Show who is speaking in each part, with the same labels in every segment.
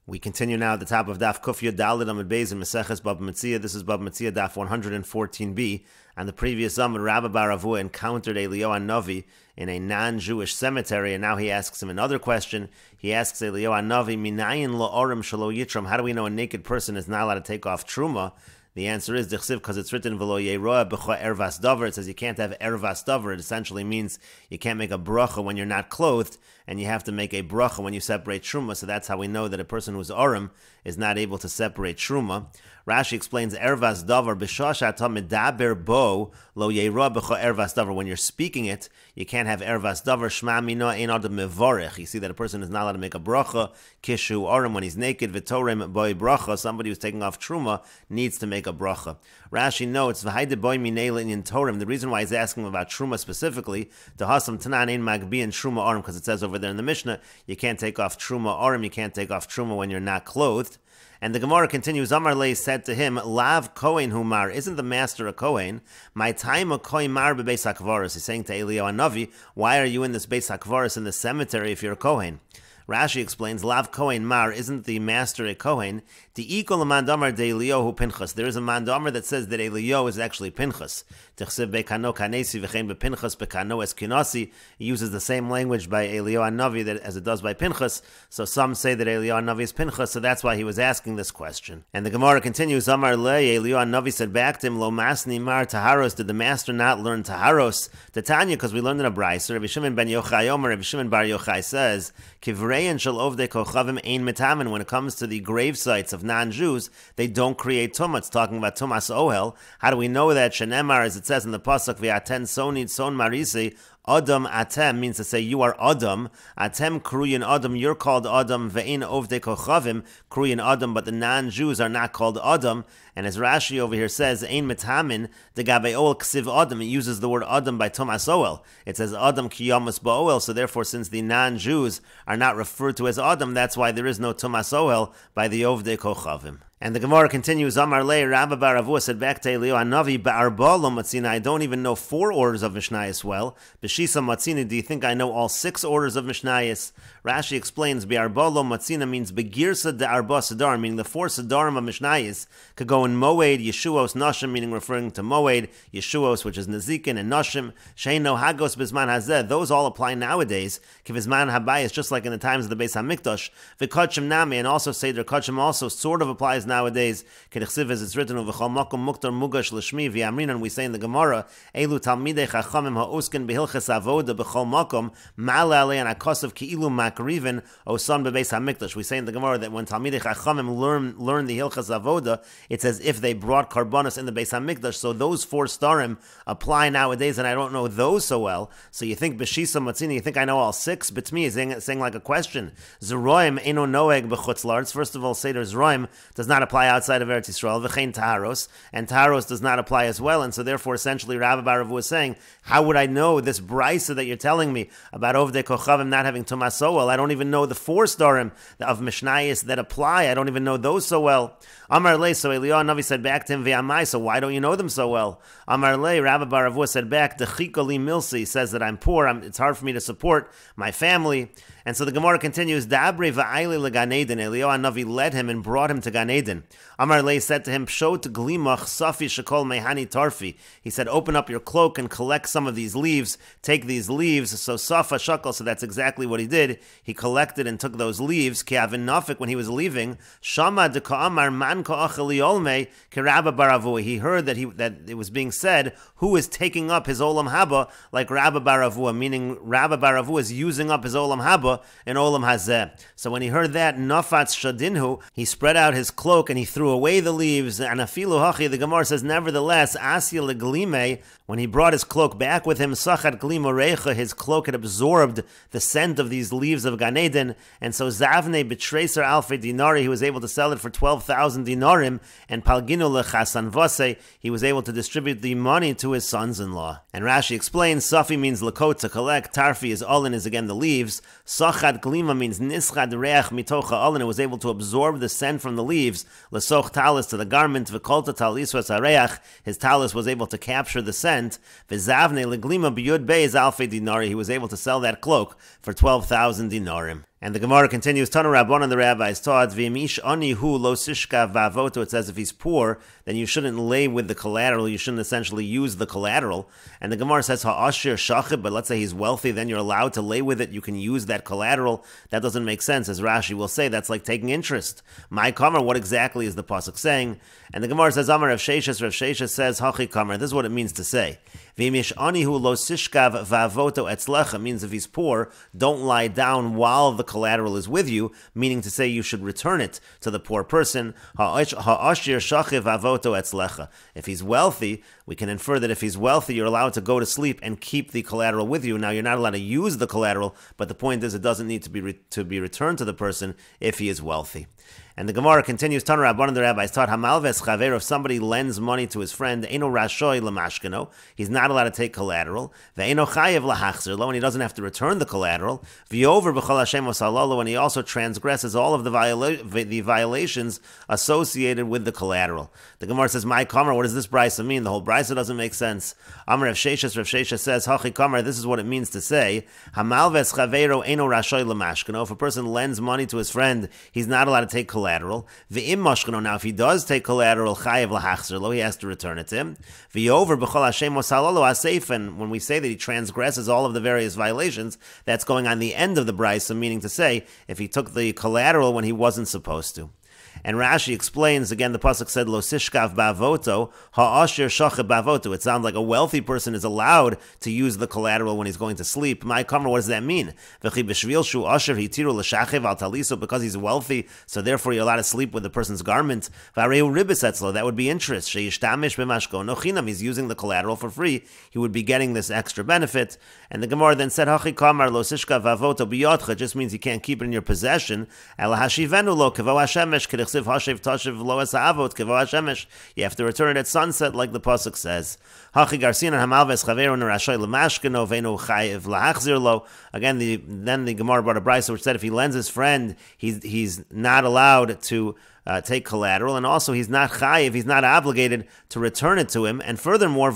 Speaker 1: We continue now at the top of Daf Kufya Dalid Amud Beis in Meseches Bava Metzia. This is Bava Metzia Daf 114b. On the previous Zamud, Rabba Bar Avua encountered Eliyahu Navi in a non-Jewish cemetery, and now he asks him another question. He asks Eliyahu Navi, Minayin la'orim shelo yitram. How do we know a naked person is not allowed to take off truma? The answer is Dichsiv, because it's written V'lo yeroa b'cha ervas davar. It says you can't have ervas davar. It essentially means you can't make a bracha when you're not clothed, and you have to make a bracha when you separate truma. So that's how we know that a person who's orim is not able to separate truma. Rashi explains ervas davar b'shasha ta medaber bo lo yeroa b'cha ervas davar. When you're speaking it, you can't have ervas davar. Shma mina ein adam mevorech. You see that a person is not allowed to make a bracha kishu orim when he's naked. V'torem boy bracha. Somebody who's taking off truma needs to make a bracha. Rashi notes v'haide boy minela in torim. The reason why he's asking about truma specifically, to hasam tanan ein magbi and truma orim, because it says over there in the Mishnah you can't take off truma orim, you can't take off truma when you're not clothed. And the Gemara continues, Amar Lei said to him, Lav Kohen Humar, isn't the master a Kohen? My time a Kohen Mar bebeis hakvaros. He's saying to Eliyahu Navi, why are you in this beis hakvaros in the cemetery if you're a Kohen? Rashi explains, Lav Kohen Mar, isn't the master a Kohen? The equal mandamar de Eliyahu Pinchas. There is a mandamar that says that Eliyahu is actually Pinchas. Tichsev bekano kanesi v'chein bepinchas bekano es kinasi. He uses the same language by Eliyahu Navi that as it does by Pinchas. So some say that Eliyahu Navi is Pinchas, so that's why he was asking this question. And the Gemara continues, Amar le, Eliyahu Navi said back to him, Lo masni mar taharos. Did the master not learn taharos? Tanya, because we learned in a brayso. Rabbi Shimon ben Yochai Omer, Rabbi Shimon bar Yochai says, Kivrein shel ovdei kochavim ein metamin. When it comes to the grave sites of non-Jews, they don't create tumah. It's talking about tumas ohel. How do we know that? Shenemar, as it says in the pasuk, v'aten sonid son marisi. Adam atem means to say you are Adam. Atem kruyin Adam, you're called Adam. Ve'in ovdei kochavim kruyin Adam, but the non-Jews are not called Adam. And as Rashi over here says, ein metamin de gabe oel ksiv Adam. It uses the word Adam by tumas oel. It says Adam kiyamus ba'oel. So therefore, since the non-Jews are not referred to as Adam, that's why there is no tumas oel by the ovdei kochavim. And the Gemara continues, Amar Lei, Rabba Bar Avua said back to Eliyahu Navi, Ba'arba lo matzina, I don't even know 4 orders of Mishnayos well. B'shisa matzina, do you think I know all 6 orders of Mishnayos? Rashi explains, Ba'arba lo matzina means Begirsa de Arba Sedar, meaning the 4 Sedarim of Mishnayos could go in Moed, Yeshuos, Nashim, meaning referring to Moed, Yeshuos, which is Nezikin, and Nashim, Sheino Hagos Bizman Hazeh, those all apply nowadays, Kivizman Habayis, just like in the times of the Beis HaMikdash, V'kodshim Nami, and also Seder Kodshim also sort of applies nowadays. Kedichsiv, as it's written, V'chol Makom Muktar Mugash L'Shmi V'Yamrin, and we say in the Gemara, Elu Talmidei Chachamim Ha'uskin B'Hilches Avoda B'chol Makom Ma'ale Alei and Akosav Ki'ilu Makrivin Osan B'Beis HaMikdash. We say in the Gemara that when Talmidei Chachamim learn the Hilches Avoda, it's as if they brought Karbonos in the Beis HaMikdash. So those 4 starim apply nowadays, and I don't know those so well. So you think B'Shisa Matzini, you think I know all 6? But to me, he's saying like a question. Zeroim Eno Noeg B'Chutz La'aretz. First of all, Seder Zeroim does not apply outside of Eretz Yisrael. V'chein Taharos, and Taharos does not apply as well. And so therefore, essentially, Rabba Bar Avua was saying, how would I know this brisa that you're telling me about Ovdei Kochavim not having Tumas so well? I don't even know the 4 starim of Mishnayos that apply. I don't even know those so well. Amar Le, so Eliyahu Navi said back to him, V'amai, so why don't you know them so well? Amar Le, Rabba Bar Avua said back, Dechikoli Milsi, says that I'm poor, it's hard for me to support my family. And so the Gemara continues, Dabre va'ayli legan Eden. Eliyahu Navi led him and brought him to Gan Eden. Amar Lei said to him, Pshot glimach safi shekol mehani tarfi. He said, open up your cloak and collect some of these leaves. Take these leaves. So safa shakal, so that's exactly what he did. He collected and took those leaves. Ki avin nafik, when he was leaving, Shama de ka'amar man ka'achel yolme kerabba bar Avua. He heard that it was being said, who is taking up his olam haba like Rabba Bar Avua, meaning Rabba Bar Avua is using up his olam haba in Olam Hazeh. So when he heard that, Nafatz Shadinhu, he spread out his cloak and he threw away the leaves. And Afilu Hachi, the Gemara says, nevertheless, Asya Leglime, when he brought his cloak back with him, Sachat Glimo Reicha, his cloak had absorbed the scent of these leaves of Gan Eden. And so Zavne Betreser Alfe Dinari, he was able to sell it for 12,000 dinarim. And Palginu Lechasan Vase, he was able to distribute the money to his sons-in-law. And Rashi explains, Safi means lakot, to collect. Tarfi is olin, is again the leaves. Sachat glima means nischad reach mitocha olin, it was able to absorb the scent from the leaves. Lesoch talis, to the garment. V'kolta taliswas hareach, his talis was able to capture the scent. V'zavne leglima biyud beis alfe dinari, he was able to sell that cloak for 12,000 dinarim. And the Gemara continues, Tana Rabbanan, the rabbis taught, V'imish ani hu lo sishkav va'avoto. It says if he's poor, then you shouldn't lay with the collateral. You shouldn't essentially use the collateral. And the Gemara says ha'ashir shachib, but let's say he's wealthy, then you're allowed to lay with it. You can use that collateral. That doesn't make sense. As Rashi will say, that's like taking interest. My kamar, what exactly is the pasuk saying? And the Gemara says, Amar Rav Sheshes says, Hachi kamar. This is what it means to say. V'imish ani hu lo sishkav va'avoto etzlecha means if he's poor, don't lie down while the collateral is with you, meaning to say you should return it to the poor person. Ha'ashir shachiv va'avoto etzlecha. If he's wealthy, we can infer that if he's wealthy, you're allowed to go to sleep and keep the collateral with you. Now, you're not allowed to use the collateral, but the point is it doesn't need to be returned to the person if he is wealthy. And the Gemara continues, Tan Rabban and the rabbis taught, Hamalves chaver, if somebody lends money to his friend, Eino rashoy lemashkeno, he's not allowed to take collateral, Ve'eino chayev lahachzir lo, and he doesn't have to return the collateral, V'yover b'chol Hashem osalalu, and he also transgresses all of the violations associated with the collateral. The Gemara says, My kamar, what does this brisa mean? The whole brisa doesn't make sense. Amar Rav Sheshes says, Hachi kamar, this is what it means to say, Hamalves chavero eino rashoy lemashkeno, if a person lends money to his friend, he's not allowed to take collateral. V'im mashkeno, now if he does take collateral, chayev lahachzir lo, he has to return it to him. V'yover b'chol Hashem osalalu asef, and when we say that he transgresses all of the various violations, that's going on the end of the brisa, meaning to say, if he took the collateral when he wasn't supposed to. And Rashi explains, again, the pasuk said, Lo sishkav ba'avoto, ha'ashir shachib ba'avoto. It sounds like a wealthy person is allowed to use the collateral when he's going to sleep. My kamar, what does that mean? V'chi b'shvil shu asher hitiru l'shachiv al taliso, because he's wealthy, so therefore you're allowed to sleep with the person's garment. V'areu ribis etzlo, that would be interest. She'yishtamish b'mashko no chinam, he's using the collateral for free. He would be getting this extra benefit. And the Gemara then said, Hachi kamar lo sishkav ba'avoto biyotcha, just means you can't keep it in your possession. El hashivenu lo kevo hashemesh kedich you have to return it at sunset, like the pasuk says. Again, then the Gemara brought a brisa which said if he lends his friend, he's not allowed to take collateral, and also he's not chayiv, he's not obligated to return it to him. And furthermore,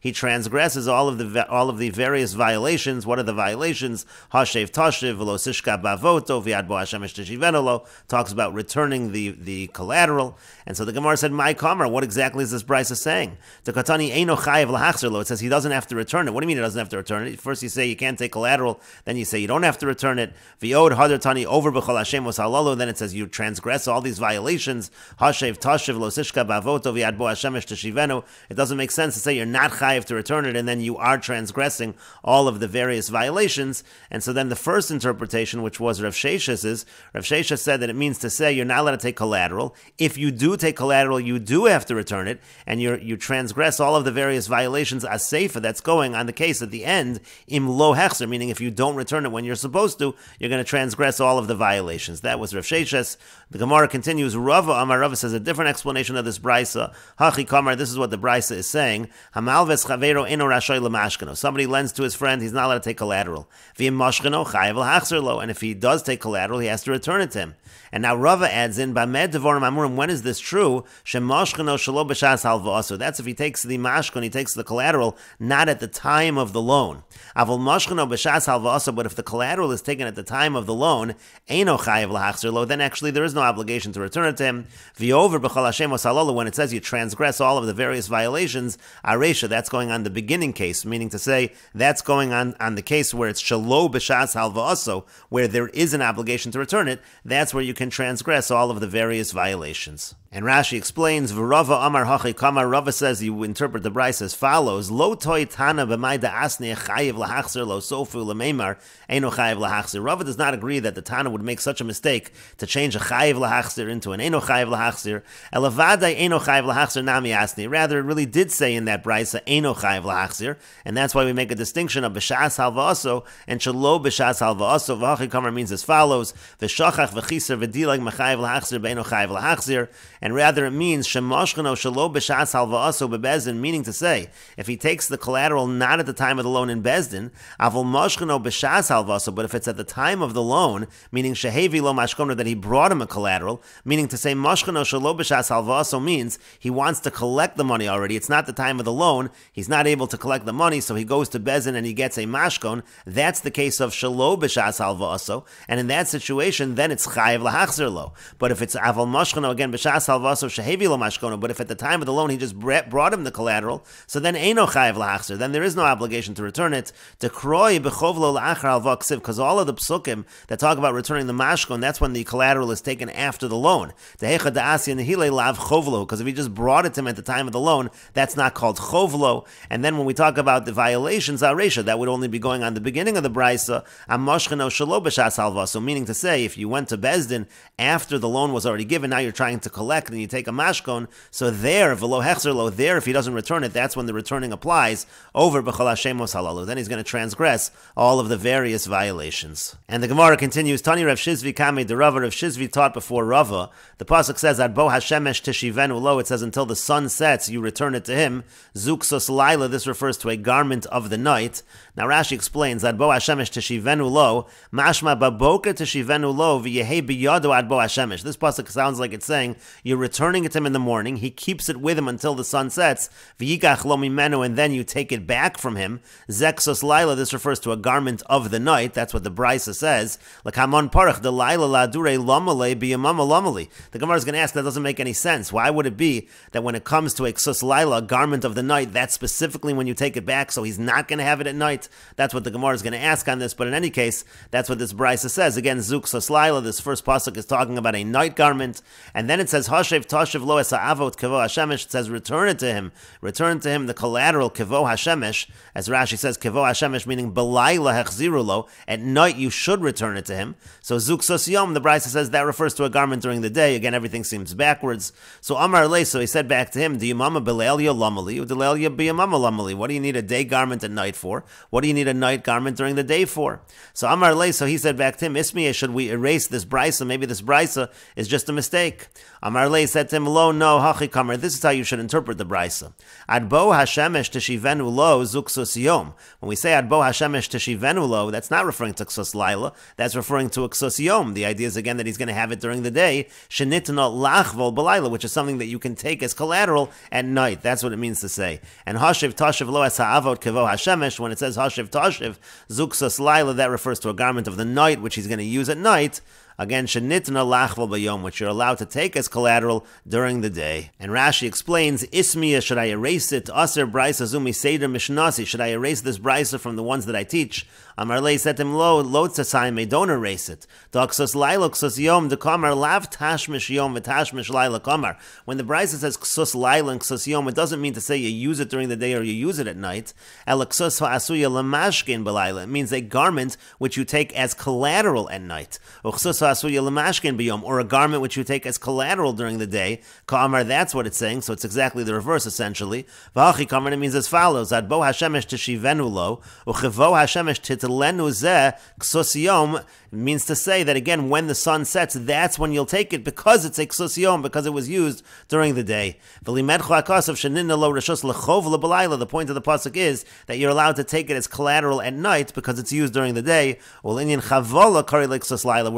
Speaker 1: he transgresses all of the various violations. What are the violations? Hashev tashiv v'lo sishka bavoto v'yad bo hashemesh teshivenolo, talks about returning the collateral. And so the Gemara said, "My kamar, what exactly is this brisa saying?" To katani eino chayiv lahachzir. It says he doesn't have to return it. What do you mean he doesn't have to return it? First you say you can't take collateral, then you say you don't have to return it. V'yod hadar tani over b'chol Hashem osalalu. Then it says you transgress all these violations. Hashev tashiv lo sishka bavoto v'yad bo hashemesh teshivenu. It doesn't make sense to say you're not chayiv to return it, and then you are transgressing all of the various violations. And so then the first interpretation, which was Rav Sheshes, Rav Sheshes said that it means to say you're not allowed to take collateral. If you do take collateral, you do have to return it, and you transgress all of the various violations as seifa that's going on the case at the end, im lo hechzer, meaning if you don't return it when you're supposed to, you're going to transgress all of the violations. That was Rav Sheshes. The Gemara continues, Rava Amar Rava says a different explanation of this brisa. Hachi kamar, this is what the brisa is saying. Hamalves chavero eno rashoy lemashkeno. Somebody lends to his friend, he's not allowed to take collateral. V'im mashkeno chayev l'hachzer lo. And if he does take collateral, he has to return it to him. And now Rava adds in, Bamed devorim amurim, when is this true? Shemashkeno shelo b'shas halva'aso. That's if he takes the mashkon, he takes the collateral, not at the time of the loan. Avol mashkeno b'shas halva'aso, but if the collateral is taken at the time of the loan, eino chayev l'hachzer lo, then actually there is no obligation to return it to him. V'yover b'chol Hashem osalalu, when it says you transgress all of the various violations, aresha, that's going on the beginning case, meaning to say that's going on the case where it's shelo b'shas halva'aso, where there is an obligation to return it. That's where you can transgress all of the various violations. And Rashi explains, V'rava Amar Hachi Kamar, Rava says you interpret the brisa as follows, Lo toi tana b'may da'asne chayiv lahachzer lo sofu l'meimar eino chayiv lahachzer. Rava does not agree that the Tana would make such a mistake to change a chayiv lahachzer into an eino chayiv lahachzer. Elavadai eino chayiv lahachzer nami asni. Rather, it really did say in that brisa eino chayiv lahachzer, and that's why we make a distinction of b'shas halva'aso and shelo b'shas halva'aso. V'hachi Kamar means as follows, V'shachach v'chiser v'dilag m'chayiv lahachzer b'eino chayiv lahachzer. and rather it means shemoshcheno shelo b'shas halva'aso bebezdin, meaning to say, if he takes the collateral not at the time of the loan in bezdin, avol moshcheno b'shas halva'aso, but if it's at the time of the loan, meaning shehevi lo mashkono, that he brought him a collateral, meaning to say moshcheno shelo b'shas halva'aso means he wants to collect the money already. It's not the time of the loan. He's not able to collect the money, so he goes to bezdin and he gets a mashkon. That's the case of shelo b'shas halva'aso, and in that situation, then it's chayiv lahachzir lo. But if it's avol moshcheno, again b'shas halva'aso shehevi lo mashkono, but if at the time of the loan he just brought him the collateral, so then eino chayiv lahachzir, then there is no obligation to return it. Dekroi b'chovlo la'achar halva ksiv, because all of the psukim that talk about returning the mashkon, that's when the collateral is taken after the loan. Dehecha da'asya nehile lav chovlo, because if he just brought it to him at the time of the loan, that's not called chovlo. And then when we talk about the violations, aresha, that would only be going on the beginning of the brisa, amoshcheno shelo b'shas halva. So meaning to say, if you went to bezdin after the loan was already given, now you're trying to collect and you take a mashkon, so there, v'lo hechzer lo, there, if he doesn't return it, that's when the returning applies over b'chol hashemos halalu. Then he's going to transgress all of the various violations. And the Gemara continues, Tani Rav Shizvi Kame de Rava, Rav Shizvi taught before Rava. The pasuk says, Ad bo hashemesh teshivenu lo, it says until the sun sets, you return it to him. Zuksos laila, this refers to a garment of the night. Now Rashi explains, Ad bo hashemesh teshivenu lo, mashma baboker teshivenu lo, v'yehe biyado ad bo hashemesh. This pasuk sounds like it's saying, you're returning it to him in the morning, he keeps it with him until the sun sets, v'yikach lo mimenu, and then you take it back from him. Zeksos laila, this refers to a garment of the night, that's what the Brisa says. L'kamon parach de laila ladure lomale biyamama lomali. The Gemara is going to ask, that doesn't make any sense. Why would it be that when it comes to a ksus laila, a garment of the night, that's specifically when you take it back, so he's not going to have it at night? That's what the Gemara is going to ask on this, but in any case, that's what this Brisa says. Again, zuk sus laila, this first pasuk is talking about a night garment, and then it says, Hashev tashiv lo esa avot kevo hashemesh, it says, return to him the collateral kevo hashemesh, as Rashi says, kevo hashemesh, meaning belayla hechziru lo, at night you should return it to him. So zuk sus yom, the Brisa says, that refers to a garment during the day. Again, everything seems backwards. So Amar Le, so he said back to him, Diyamama belalya lamali, udelalya biyamama lamali. What do you need a day garment at night for? What do you need a night garment during the day for? So Amar Le, so he said back to him, Ismiya, should we erase this Brisa? Maybe this Brisa is just a mistake. Amar Le said to him, Lo, no, hachi kamer, this is how you should interpret the Brisa. Ad bo hashemesh teshivenu lo zuk sus yom. When we say ad bo hashemesh teshivenu lo, that's not referring to ksus laila, that's referring to a ksus yom. The idea is again that he's going to have it during the day, shenitna lachvol b'layla, which is something that you can take as collateral at night. That's what it means to say. And hashiv tashiv lo es ha'avot kevo hashemesh, when it says hashiv tashiv zuk sus laila, that refers to a garment of the night, which he's going to use at night. Again, shenitna lachval bayom, which you're allowed to take as collateral during the day. And Rashi explains, Ismiya, should I erase it? Aser brisa zumi seder mishnasi, should I erase this brisa from the ones that I teach? Amar Le said to him, Lo tzasayim, don't erase it. D'aksos laila ksos yom, d'kamar lav tashmish yom v'tashmish laila kamar. When the brisa says ksos laila and ksos yom, it doesn't mean to say you use it during the day or you use it at night. El ksos ha'asuya lamashkin b'laila. It means a garment which you take as collateral at night. Or a garment which you take as collateral during the day. Ka'amar, that's what it's saying, so it's exactly the reverse essentially. V'hachi kamar, it means as follows: Ad bo hashemesh teshivenu lo, u'chevo hashemesh titlenu zeh ksos yom. It means to say that again, when the sun sets, that's when you'll take it because it's a ksus yom, because it was used during the day. The point of the pasuk is that you're allowed to take it as collateral at night because it's used during the day. We're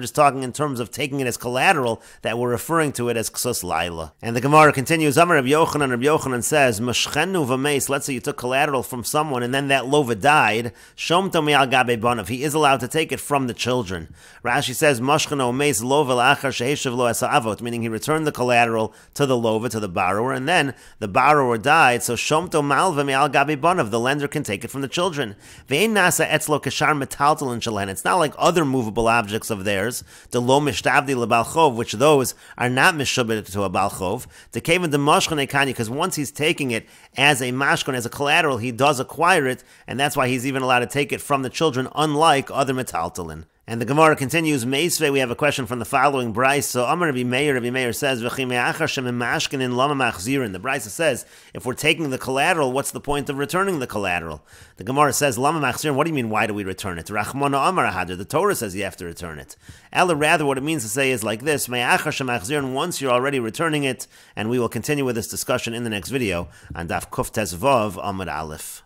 Speaker 1: just talking in terms of taking it as collateral, that we're referring to it as ksus laila. And the Gemara continues, Amar Rabbi Yochanan says, Mashchenu v'meis, let's say you took collateral from someone and then that lova died, Shomto mi'al gabe banav, he is allowed to take it from the children. Rashi says, Mashcheno meis lova la'achar sheheshav lo asa avot, meaning he returned the collateral to the lova, to the borrower, and then the borrower died, so Shomto malva mi'al gabe banav, the lender can take it from the children. Ve'ein nasa etzlo kashar metaltalin shalen, it's not like other movable objects of theirs, the lo mishtavdi lebalchov, which those are not mishubed to a balchov, to kaven de mashchene kanya, because once he's taking it as a mashkon, as a collateral, he does acquire it, and that's why he's even allowed to take it from the children, unlike other metaltalin. And the Gemara continues, Meisvei, we have a question from the following Brisa. So Amar Rabbi Meir says, the Brisa says, if we're taking the collateral, what's the point of returning the collateral? The Gemara says, Lama Machzirin, what do you mean, why do we return it? Rachmana Amar Hadar, the Torah says you have to return it. Ella, rather, what it means to say is like this, once you're already returning it, and we will continue with this discussion in the next video on Daf Kuf Tes Vav Amud Aleph.